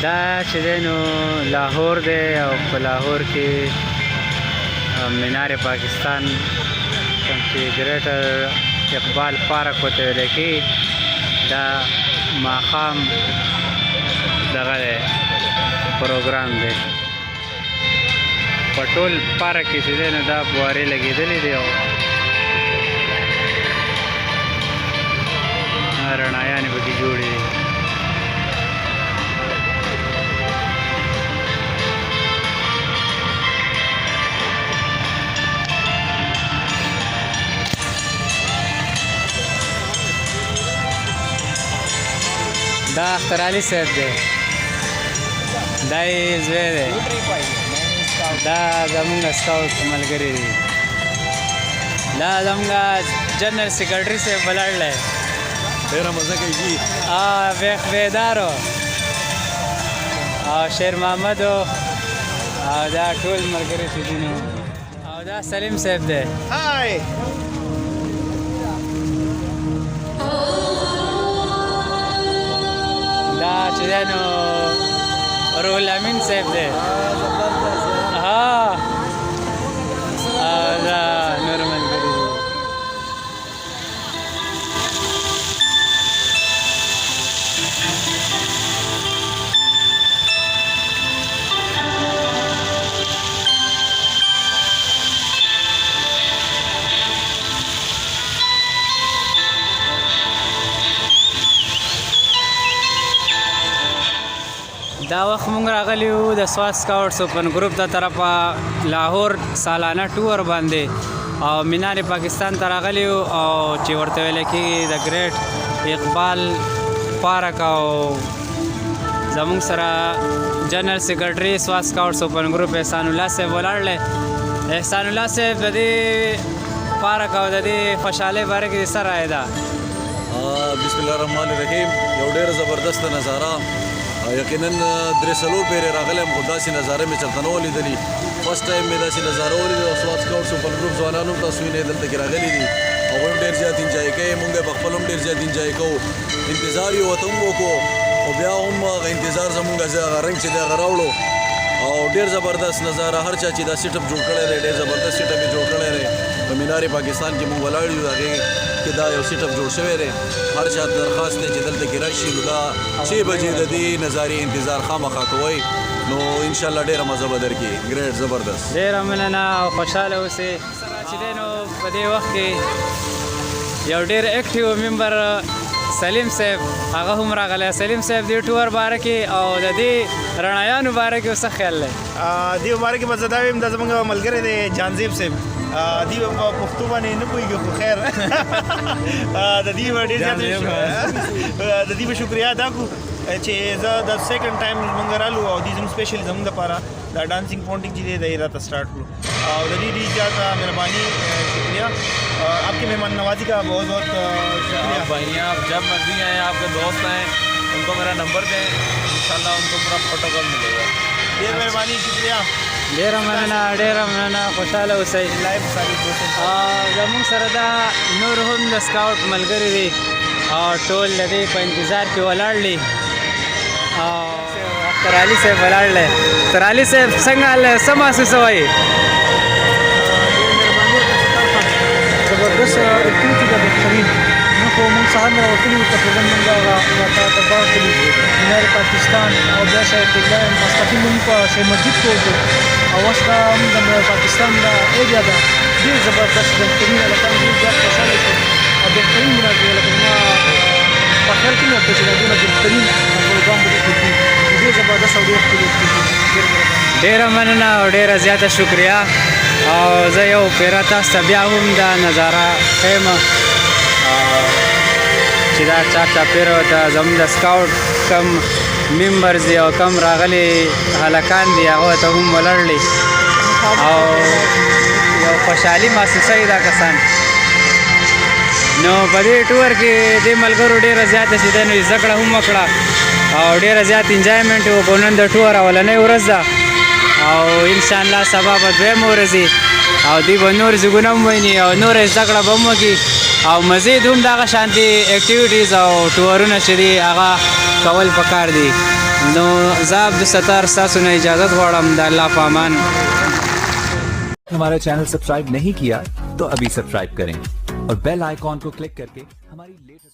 دا چې دی نو لاهور دی او په لاهور کې مینار پاکستان کوم چې ګریټر اقبال پارک ورته ویل کېږي دا ماښام دغه دی پروګرام دی په ټول پارک کې چې دی نو دا فوارې لګېدلې دي او رڼایانې پکې جوړې دي دا اختر علي صاحب دی دا یې زوی دی دا زمونږ سکاوټ ملګري دي دا زمونږ جنرل سیکرټري صاحب ولاړ دی ډېره مزه کوي جي بیدارو او شیر محمد او دا ټول ملګري چې دي نو او دا سلیم صاحب دی هاي دا چې دی نو روح الامین صاحب دی دا نور ملګري دي دا وخت مونږ راغلی وو د سوات سکاوټس اوپن ګروپ د طرفه لاهور سالانه ټور باندې او مینار پاکستان ته راغلی وو او چې ورته ویل کېږي د ګریټ اقبال پارک او زموږ سره جنرل سیکرټري سوات سکاوټس اوپن ګروپ احسان الله صاحب ولاړ دی احسان الله صاحب د دې پارک او د دې خوشحالۍ باره کې څه رایه ده بسم الله الرحمن الرحیم یو ډېره زبردست نظاره یقینا درې څلور پیرې راغلی یم خو داسې نظاره مې چېرته نه وه لیدلې فرسټ ټایم مې داسې نظاره ولیده او سوات سکاوټس اوپن ګروپ ځوانان هم تاسو وینئ دلته کې راغلي دي هغوی هم ډېر زیات انجوای کوي مونږ یې په خپل هم ډېر زیات انجوای کوو انتظار یې ورته هم وکړو خو بیا هم هغه انتظار زمونږ هغه رنګ چې دی هغه راوړو او ډېر زبردست نظاره هر چا چې دا سیټ اپ جوړ کړی دی ډېر زبردست سیټ اپ یې جوړ کړی دی په مینار پاکستان کې مونږ ولاړ یو هغې کې دا یو سیټ اپ جوړ شوی دی هر چا درخواست دی چې دلته کې راشي نو دا 6 بجې د دې نظارې انتظار خامخا کوئ نو انشاءالله ډېره مزه به درکړي ګریټ زبردست ډېره مننه او خوشحاله اوسئ چې دی نو په دې وخت کې یو ډېر اکټیو ممبر سلیم صاحب هغه هم راغلی سلیم صاحب دې ټور باره کې او د دې رڼایانو باره کې څه خیال دی دې باره کې به زه دا وایم دا زموږ ملګری دی جانزیب صاحب دی په پښتو باندې نه پوهېږي خو خیر د دې به ډېر زیات د دې به شکریا ادا کړو چې زه د سیکنډ ټایم موږ رالو او دې زموږ سپیشل زموږ دپاره دا ډانسنګ پونټنګ چې دی دا یې راته اسٹارٹ کړو اور ددی زیادہ مہربانی شکریہ آپ کی مہمان نوازی کا بہت بہت شکریہ بھائی آپ جب مرضی آئیں آپ کے دوست آئیں ان کو میرا نمبر دیں انشاءاللہ ان کو پورا پروٹوکول ملے گا ډېر مهرباني شکریہ ډېره مننه خوشحاله اوسئ زموږ سره دا نور هم د سکاوټ ملګري دي او ټول د دې په انتظار کې ولاړ دي او اختر علي صاحب ولاړ دی اختر علي صاحب څنګه څه محسوسوئ زبردست اکټیویټي ده بهترین نو خو موږ سهار نه راوتلي وو تقریبا موږ هغه تباه کړي مینار پاکستان او بیا شاید الله ماسپښین موږ په شاه مسجد کې وکړو او اوس دا هم د پاکستان دا ایریا ده ډېر زبردست بهترین هلکان ډېر زیات خوشحاله شول او بهترین مناظرې لکه زما په خیال کې مې ورته چې دا دونه بهترین پروګرام به دلته کېږي ډېر زبردست او ډېر ښکلی کېږي ډېره مننه او ډېره زیاته شکریه او زه یو پیره تاسو ته بیا هم دا نظاره ښیم چې دا چاپېره ورته زموږ د سکاوټ کم ممبرز دي او کم راغلي هلکان دي هغه ورته هم ولاړ دي او یو خوشحالي محسوسوي دا کسان نو په دې ټور کې دې ملګرو ډېره زیاته چې دی نو زده کړه هم وکړه او ډېره زیات انجوایمنټ وکړو نن د ټور اولنۍ ورځ ده او انشاءالله سبا به دویمه ورځ وي او دوی به نور زیږونه هم ویني او نوره زده کړه به هم وکړي او مزید هم دغه شانتې اکټیویټیز او ټورونه چې دي هغه کول پکار دي نو زه عبدالستار ستاسو نه اجازت غواړم د الله په امان. हमारा channel subscribe नहीं किया तो अभी सब्सक्राइब करें और बेल आइकॉन को क्लिक करके हमारी लेटेस्ट